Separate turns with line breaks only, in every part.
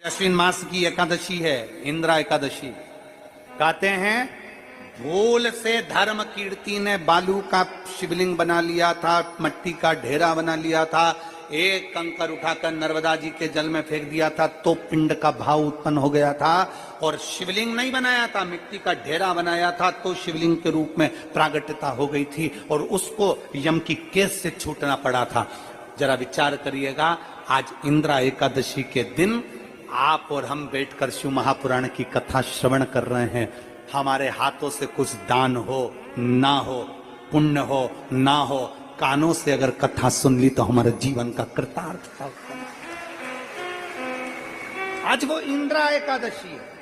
अश्विन मास की एकादशी है, इंद्रा एकादशी। कहते हैं भूल से धर्म कीर्ति ने बालू का शिवलिंग बना लिया था, मट्टी का ढेरा बना लिया था, एक कंकर उठाकर नर्मदा जी के जल में फेंक दिया था तो पिंड का भाव उत्पन्न हो गया था। और शिवलिंग नहीं बनाया था, मिट्टी का ढेरा बनाया था तो शिवलिंग के रूप में प्रागट्यता हो गई थी और उसको यम की केस से छूटना पड़ा था। जरा विचार करिएगा, आज इंद्रा एकादशी के दिन आप और हम बैठकर शिव महापुराण की कथा श्रवण कर रहे हैं। हमारे हाथों से कुछ दान हो ना हो, पुण्य हो ना हो, कानों से अगर कथा सुन ली तो हमारे जीवन का कृतार्थ था। आज वो इंद्रा एकादशी है।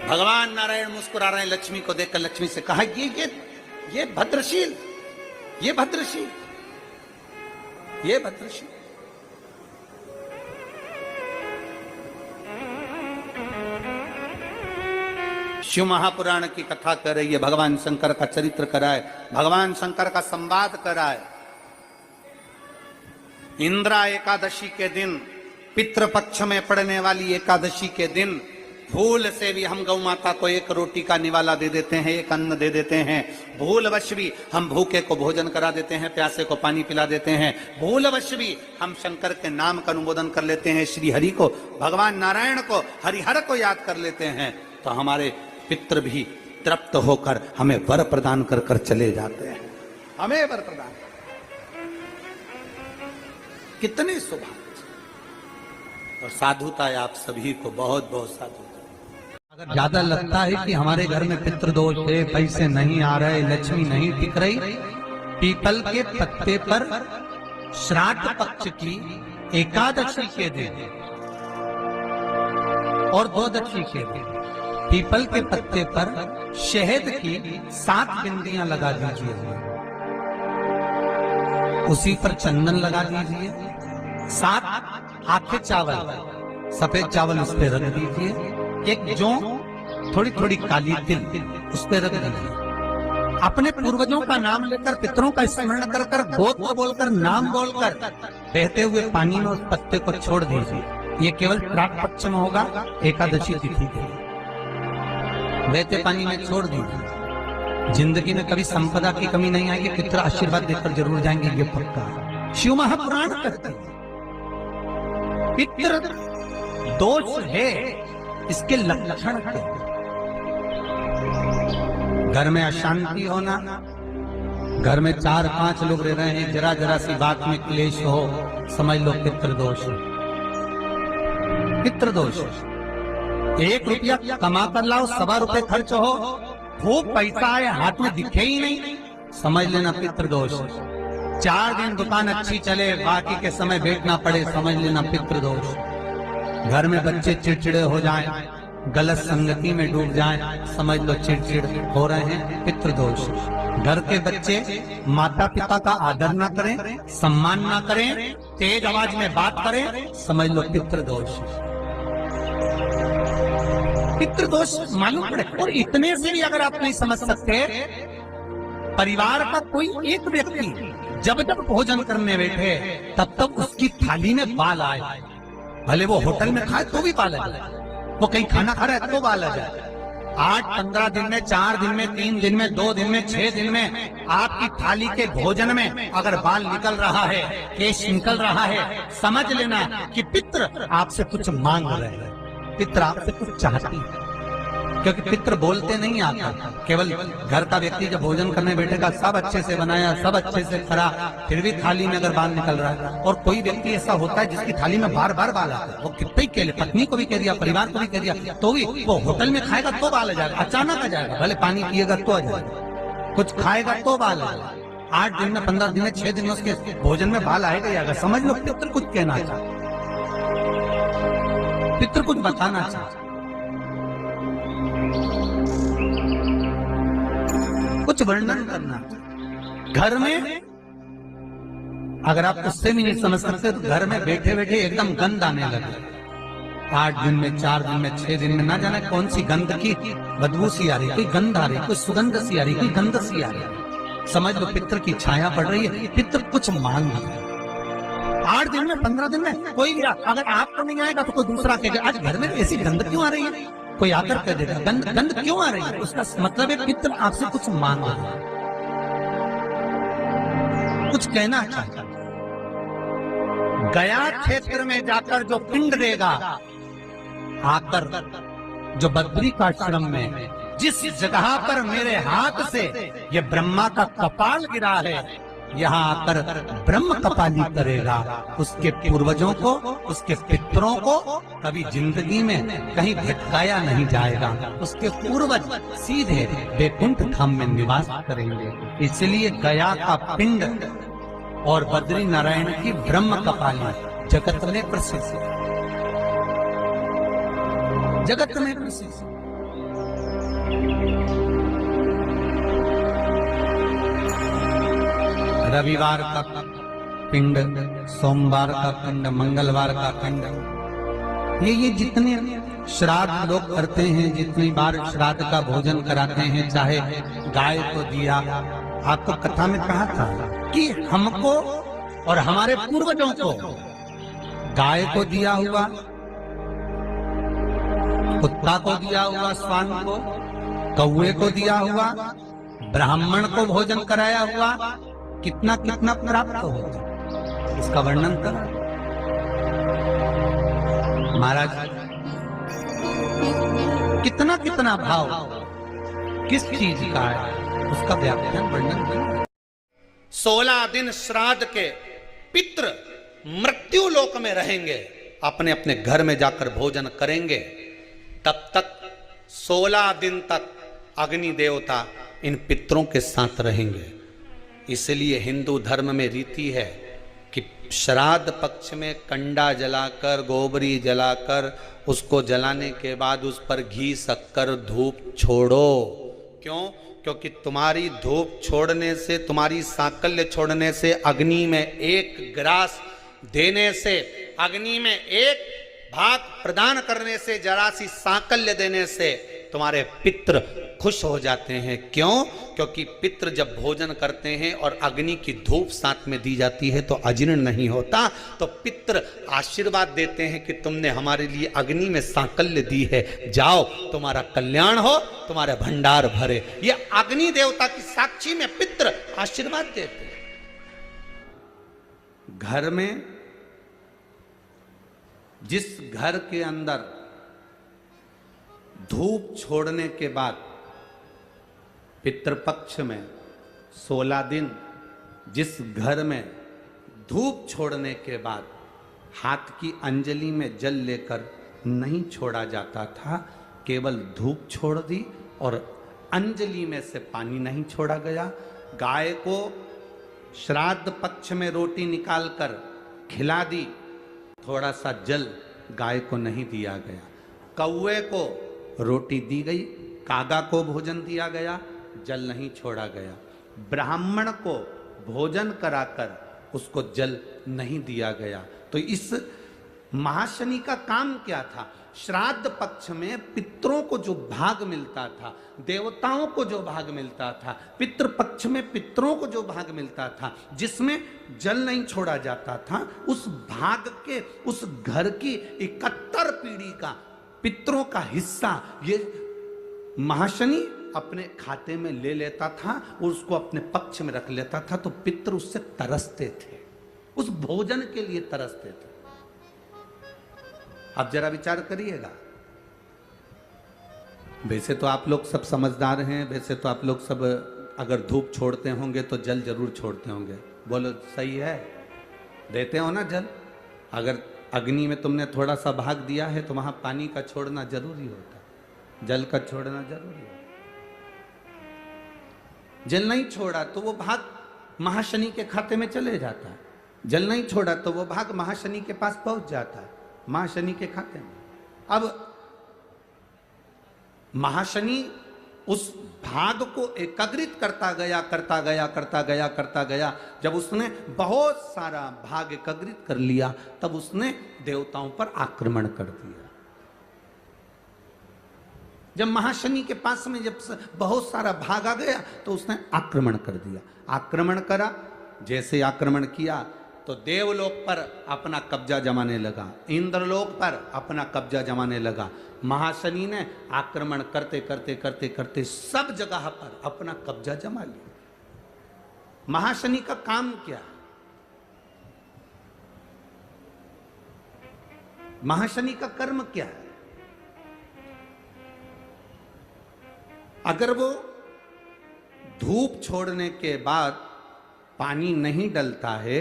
भगवान नारायण मुस्कुरा रहे हैं, लक्ष्मी को देखकर लक्ष्मी से कहा ये भद्रशील, ये भद्रशील, ये भद्रशील। शिव महापुराण की कथा कर रही है, भगवान शंकर का चरित्र कराए, भगवान शंकर का संवाद कराए। इंद्रा एकादशी के दिन, पितृपक्ष में पड़ने वाली एकादशी के दिन भूल से भी हम गौ माता को एक रोटी का निवाला दे देते हैं, एक अन्न दे देते हैं। भूलवश भी हम भूखे को भोजन करा देते हैं, प्यासे को पानी पिला देते हैं। भूलवश भी हम शंकर के नाम का अनुमोदन कर लेते हैं, श्री हरि को, भगवान नारायण को, हरिहर को याद कर लेते हैं तो हमारे पितृ भी तृप्त होकर हमें वर प्रदान कर कर चले जाते हैं, हमें वर प्रदान। कितनी सौभाग्य और साधुता है आप सभी को, बहुत बहुत साधुता। अगर ज्यादा लगता है कि हमारे घर में पितृदोष है, पैसे नहीं आ रहे, लक्ष्मी नहीं टिक रही, पीपल के पत्ते पर श्राद्ध पक्ष की एकादशी के दिन और द्वादशी के दिन पीपल के पत्ते पर शहद की 7 बिंदियां लगा दीजिए, उसी पर चंदन लगा दीजिए, 7 आखे चावल, सफेद चावल उस पर रख दीजिए, एक जौ, थोड़ी थोड़ी काली तिल उस पर रख दीजिए। अपने पूर्वजों का नाम लेकर, पितरों का स्मरण कर कर, गोत्र बोलकर, नाम बोलकर बहते हुए पानी में उस पत्ते को छोड़ दीजिए। ये केवल श्राद्ध पक्ष में होगा, एकादशी तिथि के। बहते पानी में छोड़ दीजिए। जिंदगी में कभी संपदा की कमी नहीं आएगी, पितर आशीर्वाद देकर जरूर जाएंगे, ये पक्का। शिव महापुराण कहते हैं पितृ दोष है, इसके लक्षण क्या? घर में अशांति होना, घर में 4-5 लोग रह रहे हैं, जरा जरा सी बात में क्लेश हो, समझ लो पितृदोष। पितृदोष 1 रुपया कमा कर लाओ, 1.25 रुपए खर्च हो, खूब पैसा आए, हाथ में दिखे ही नहीं, समझ लेना पितृदोष। 4 दिन दुकान अच्छी चले, बाकी के समय बैठना पड़े, समझ लेना पितृदोष। घर में बच्चे चिड़चिड़े हो जाएं, गलत संगति में डूब जाएं, समझ लो चिड़चिड़ हो रहे हैं, पितृदोष। घर के बच्चे माता पिता का आदर ना करें, सम्मान ना करें, तेज आवाज में बात करें, समझ लो पितृदोष। पितृदोष मालूम पड़े। और इतने से भी अगर आप नहीं समझ सकते, परिवार का कोई एक व्यक्ति जब जब भोजन करने बैठे तब तब उसकी थाली में बाल आए, भले वो होटल में खाए तो भी बाल आ जाए, वो कहीं खाना खा रहा है तो बाल आ जाए। 8-15 दिन में, 4 दिन में, 3 दिन में, 2 दिन में, 6 दिन में आपकी थाली के भोजन में अगर बाल निकल रहा है, केश निकल रहा है, समझ लेना कि पितृ आपसे कुछ मांग रहे हैं, पितृ आपसे कुछ चाहती है। क्योंकि पितृ बोलते नहीं आता, केवल घर का व्यक्ति जब भोजन करने बैठेगा, सब अच्छे से बनाया, सब अच्छे से करा, फिर भी थाली में अगर बाल निकल रहा है। और कोई व्यक्ति ऐसा होता है जिसकी थाली में बार बार बाल आता है, वो कितने ही कह ले, पत्नी को भी कह दिया, परिवार को भी कह दिया, तो भी वो होटल में खाएगा तो बाल आ जाएगा, अचानक आ जाएगा, भले पानी पिएगा तो आ जाएगा, कुछ खाएगा तो बाल आ जाएगा। 8 दिन में, 15 दिन में, 6 दिन में उसके भोजन में बाल आएगा ही आएगा। समझ लो पितृ कुछ कहना चाहता, पितृ कुछ बताना चाहता, कुछ वर्णन करना। घर में अगर आप उससे भी नहीं समझ सकते तो घर में बैठे बैठे एकदम गंध आने लगे। 8 दिन में, 4 दिन में, 6 दिन में, ना जाने कौन सी गंध की बदबू सी आ रही, कोई गंध आ रही, कोई सुगंध सी आ रही, कोई गंध सी आ रही। समझ लो पितृ की छाया पड़ रही है, पितृ कुछ मांग रहे हैं। 8 दिन में 15 दिन में कोई भी अगर आपको नहीं आएगा तो कोई दूसरा कहेगा आज घर में ऐसी गंध क्यों आ रही है, कोई आकर कह देगा गंध गंध क्यों आ रही है, उसका मतलब है पितृ आपसे कुछ मांग रहा है, कुछ कहना चाहता है। गया क्षेत्र में जाकर जो पिंड देगा, आकर जो बद्री का आश्रम में जिस जगह पर मेरे हाथ से ये ब्रह्मा का कपाल गिरा है, यहाँ आकर ब्रह्म कपाली करेगा, उसके पूर्वजों को, उसके पितरों को कभी जिंदगी में कहीं भटकाया नहीं जाएगा। उसके पूर्वज सीधे वैकुंठ धाम में निवास करेंगे। इसलिए गया का पिंड और बद्री नारायण की ब्रह्म कपाली जगत में प्रसिद्ध, जगत में प्रसिद्ध। रविवार का पिंड, सोमवार का पिंड, मंगलवार का पिंड, ये जितने श्राद्ध लोग करते हैं, जितनी बार श्राद्ध का भोजन कराते हैं, चाहे गाय को दिया, आपको कथा में कहा था कि हमको और हमारे पूर्वजों को गाय को दिया हुआ, कुत्ता को दिया हुआ, श्वान को, कौवे को दिया हुआ, ब्राह्मण को भोजन कराया हुआ, कितना कितना प्राप्त होगा, इसका वर्णन कर महाराज। कितना कितना भाव किस चीज का है, उसका व्याख्यान वर्णन कर।
16 दिन श्राद्ध के पितृ मृत्यु लोक में रहेंगे, अपने अपने घर में जाकर भोजन करेंगे। तब तक 16 दिन तक अग्नि देवता इन पितरों के साथ रहेंगे। इसलिए हिंदू धर्म में रीति है कि श्राद्ध पक्ष में कंडा जलाकर, गोबरी जलाकर, उसको जलाने के बाद उस पर घी, शक्कर, धूप छोड़ो। क्यों? क्योंकि तुम्हारी धूप छोड़ने से, तुम्हारी सांकल्य छोड़ने से, अग्नि में एक ग्रास देने से, अग्नि में एक भाग प्रदान करने से, जरा सी सांकल्य देने से तुम्हारे पितृ खुश हो जाते हैं। क्यों? क्योंकि पितृ जब भोजन करते हैं और अग्नि की धूप साथ में दी जाती है तो अजीर्ण नहीं होता। तो पितृ आशीर्वाद देते हैं कि तुमने हमारे लिए अग्नि में सांकल्य दी है, जाओ तुम्हारा कल्याण हो, तुम्हारे भंडार भरे। ये अग्नि देवता की साक्षी में पितृ आशीर्वाद देते हैं।
घर में, जिस घर के अंदर धूप छोड़ने के बाद पितृपक्ष में 16 दिन, जिस घर में धूप छोड़ने के बाद हाथ की अंजलि में जल लेकर नहीं छोड़ा जाता था, केवल धूप छोड़ दी और अंजलि में से पानी नहीं छोड़ा गया। गाय को श्राद्ध पक्ष में रोटी निकालकर खिला दी, थोड़ा सा जल गाय को नहीं दिया गया। कौवे को रोटी दी गई, कागा को भोजन दिया गया, जल नहीं छोड़ा गया। ब्राह्मण को भोजन कराकर उसको जल नहीं दिया गया। तो इस महाशनि का काम क्या था? श्राद्ध पक्ष में पितरों को जो भाग मिलता था, देवताओं को जो भाग मिलता था, पितृ पक्ष में पितरों को जो भाग मिलता था, जिसमें जल नहीं छोड़ा जाता था, उस भाग के, उस घर की 71 पीढ़ी का पितरों का हिस्सा ये महाशनि अपने खाते में ले लेता था और उसको अपने पक्ष में रख लेता था। तो पितृ उससे तरसते थे, उस भोजन के लिए तरसते थे। अब जरा विचार करिएगा, वैसे तो आप लोग सब समझदार हैं, वैसे तो आप लोग सब अगर धूप छोड़ते होंगे तो जल जरूर छोड़ते होंगे। बोलो सही है? देते हो ना जल? अगर अग्नि में तुमने थोड़ा सा भाग दिया है तो वहां पानी का छोड़ना जरूरी होता, जल का छोड़ना जरूरी है। जल नहीं छोड़ा तो वो भाग महाशनि के खाते में चले जाता है, जल नहीं छोड़ा तो वो भाग महाशनि के पास पहुंच जाता है, महाशनि के खाते में। अब महाशनि उस भाग को एकत्रित करता गया, करता गया, करता गया, करता गया। जब उसने बहुत सारा भाग एकत्रित कर लिया, तब उसने देवताओं पर आक्रमण कर दिया। जब महाशनि के पास में जब बहुत सारा भाग आ गया तो उसने आक्रमण कर दिया। आक्रमण करा, जैसे आक्रमण किया
तो देवलोक पर अपना कब्जा जमाने लगा, इंद्रलोक पर अपना कब्जा जमाने लगा। महाशनि ने आक्रमण करते करते करते करते सब जगह पर अपना कब्जा जमा लिया। महाशनि का काम क्या? महाशनि का कर्म क्या है? अगर वो धूप छोड़ने के बाद पानी नहीं डलता है,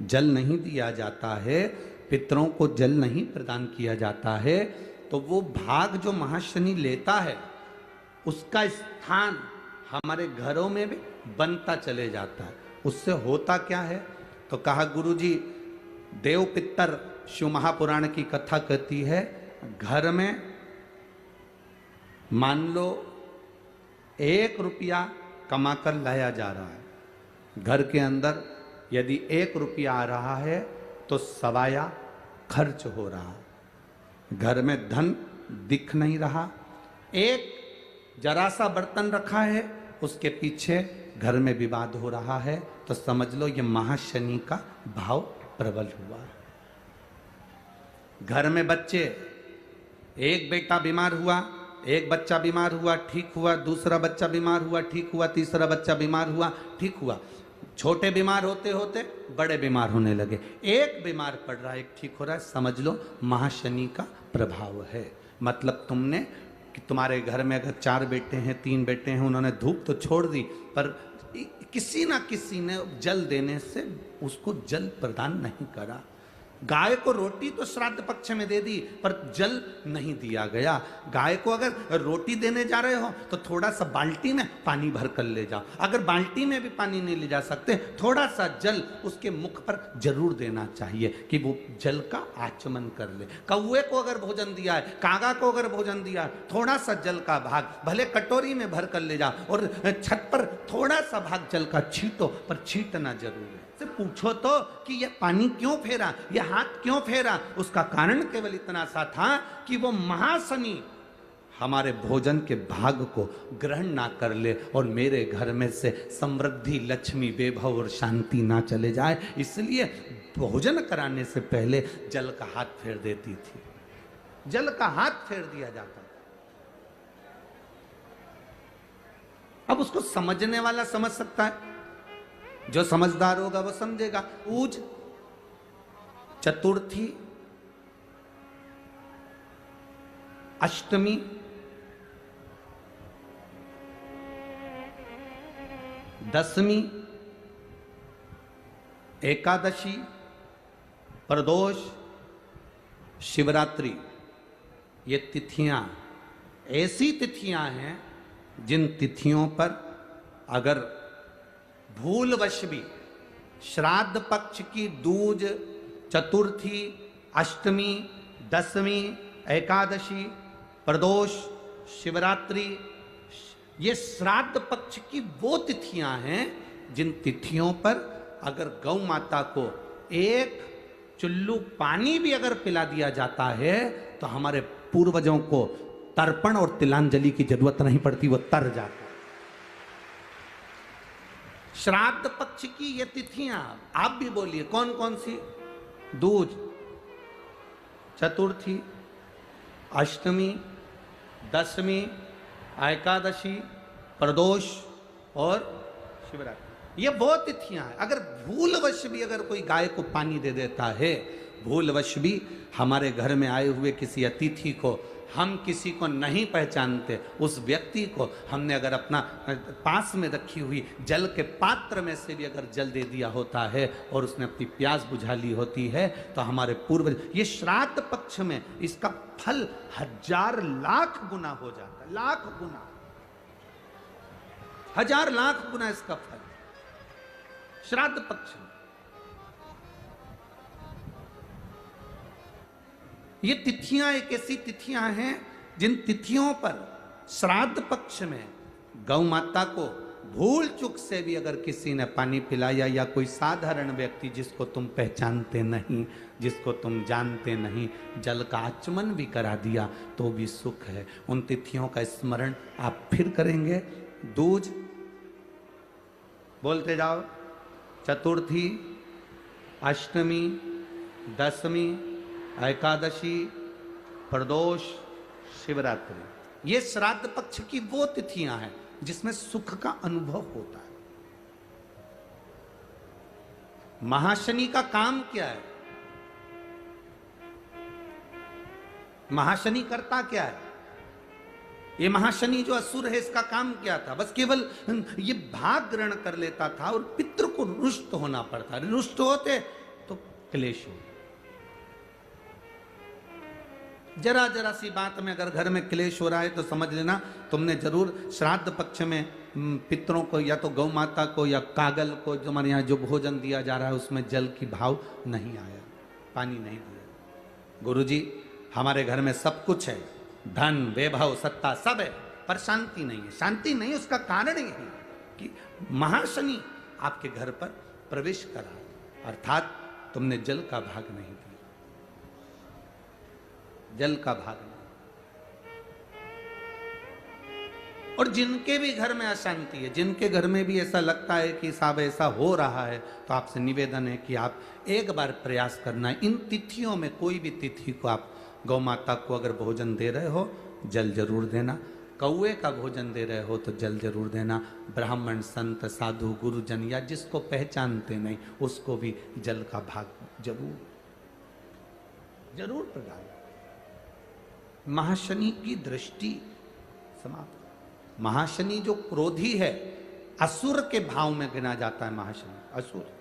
जल नहीं दिया जाता है, पितरों को जल नहीं प्रदान किया जाता है, तो वो भाग जो महाशनि लेता है उसका स्थान हमारे घरों में भी बनता चले जाता है। उससे होता क्या है? तो कहा गुरुजी, देव पितर शिव महापुराण की कथा कहती है, घर में मान लो 1 रुपया कमाकर लाया जा रहा है, घर के अंदर यदि 1 रुपया आ रहा है तो सवाया खर्च हो रहा है। घर में धन दिख नहीं रहा, एक जरा सा बर्तन रखा है उसके पीछे घर में विवाद हो रहा है, तो समझ लो ये महाशनि का भाव प्रबल हुआ है। घर में बच्चे, एक बेटा बीमार हुआ, एक बच्चा बीमार हुआ, ठीक हुआ, दूसरा बच्चा बीमार हुआ, ठीक हुआ, तीसरा बच्चा बीमार हुआ, ठीक हुआ, छोटे बीमार होते होते बड़े बीमार होने लगे, एक बीमार पड़ रहा है, एक ठीक हो रहा है, समझ लो महाशनि का प्रभाव है। मतलब तुमने कि तुम्हारे घर में अगर 4 बेटे हैं, 3 बेटे हैं, उन्होंने धूप तो छोड़ दी, पर किसी ना किसी ने जल देने से उसको जल प्रदान नहीं करा। गाय को रोटी तो श्राद्ध पक्ष में दे दी, पर जल नहीं दिया गया। गाय को अगर रोटी देने जा रहे हो तो थोड़ा सा बाल्टी में पानी भर कर ले जाओ, अगर बाल्टी में भी पानी नहीं ले जा सकते, थोड़ा सा जल उसके मुख पर जरूर देना चाहिए कि वो जल का आचमन कर ले। कौवे को अगर भोजन दिया है, कागा को अगर भोजन दिया है, थोड़ा सा जल का भाग भले कटोरी में भर कर ले जाओ और छत पर थोड़ा सा भाग जल का छींटो, पर छींटना जरूर है। से पूछो तो कि यह पानी क्यों फेरा, यह हाथ क्यों फेरा? उसका कारण केवल इतना सा था कि वो महाशनि हमारे भोजन के भाग को ग्रहण ना कर ले और मेरे घर में से समृद्धि, लक्ष्मी, वैभव और शांति ना चले जाए, इसलिए भोजन कराने से पहले जल का हाथ फेर देती थी। जल का हाथ फेर दिया जाता था। अब उसको समझने वाला समझ सकता है, जो समझदार होगा वो समझेगा। ऊज, चतुर्थी, अष्टमी, दशमी, एकादशी, प्रदोष, शिवरात्रि, ये तिथियां ऐसी तिथियां हैं जिन तिथियों पर अगर भूलवश भी श्राद्ध पक्ष की दूज, चतुर्थी, अष्टमी, दशमी, एकादशी, प्रदोष, शिवरात्रि, ये श्राद्ध पक्ष की वो तिथियां हैं जिन तिथियों पर अगर गौ माता को एक चुल्लू पानी भी अगर पिला दिया जाता है तो हमारे पूर्वजों को तर्पण और तिलांजलि की जरूरत नहीं पड़ती, वो तर जाता। श्राद्ध पक्ष की ये तिथियां आप भी बोलिए कौन कौन सी? दूज, चतुर्थी, अष्टमी, दशमी, एकादशी, प्रदोष और शिवरात्रि, ये वो तिथियां हैं। अगर भूलवश भी अगर कोई गाय को पानी दे देता है, भूलवश भी हमारे घर में आए हुए किसी अतिथि को, हम किसी को नहीं पहचानते, उस व्यक्ति को हमने अगर अपना पास में रखी हुई जल के पात्र में से भी अगर जल दे दिया होता है और उसने अपनी प्यास बुझा ली होती है, तो हमारे पूर्वज, ये श्राद्ध पक्ष में इसका फल 1000 लाख गुना हो जाता है। लाख गुना, 1000 लाख गुना इसका फल श्राद्ध पक्ष में। ये तिथियां एक ऐसी तिथियां हैं जिन तिथियों पर श्राद्ध पक्ष में गौ माता को भूल चूक से भी अगर किसी ने पानी पिलाया, या कोई साधारण व्यक्ति जिसको तुम पहचानते नहीं, जिसको तुम जानते नहीं, जल का आचमन भी करा दिया तो भी सुख है। उन तिथियों का स्मरण आप फिर करेंगे। दूज बोलते जाओ, चतुर्थी, अष्टमी, दशमी, एकादशी, प्रदोष, शिवरात्रि, ये श्राद्ध पक्ष की वो तिथियां हैं जिसमें सुख का अनुभव होता है। महाशनि का काम क्या है? महाशनि करता क्या है? ये महाशनि जो असुर है, इसका काम क्या था? बस केवल ये भाग ग्रहण कर लेता था और पितृ को रुष्ट होना पड़ता। रुष्ट होते तो क्लेश हो। जरा जरा सी बात में अगर घर में क्लेश हो रहा है तो समझ लेना तुमने जरूर श्राद्ध पक्ष में पितरों को या तो गौ माता को या कागल को, जो हमारे यहाँ जो भोजन दिया जा रहा है उसमें जल की भाव नहीं आया, पानी नहीं दिया। गुरुजी, हमारे घर में सब कुछ है, धन, वैभव, सत्ता सब है, पर शांति नहीं है। शांति नहीं, उसका कारण ये है कि महाशनि आपके घर पर प्रवेश करा, अर्थात तुमने जल का भाग नहीं दिया, जल का भाग नहीं। और जिनके भी घर में अशांति है, जिनके घर में भी ऐसा लगता है कि साहब ऐसा हो रहा है, तो आपसे निवेदन है कि आप एक बार प्रयास करना। इन तिथियों में कोई भी तिथि को आप गौ माता को अगर भोजन दे रहे हो, जल जरूर देना। कौए का भोजन दे रहे हो तो जल जरूर देना। ब्राह्मण, संत, साधु, गुरुजन या जिसको पहचानते नहीं उसको भी जल का भाग जरूर जरूर प्रदान। महाशनि की दृष्टि समाप्त। महाशनि जो क्रोधी है, असुर के भाव में गिना जाता है महाशनि, असुर।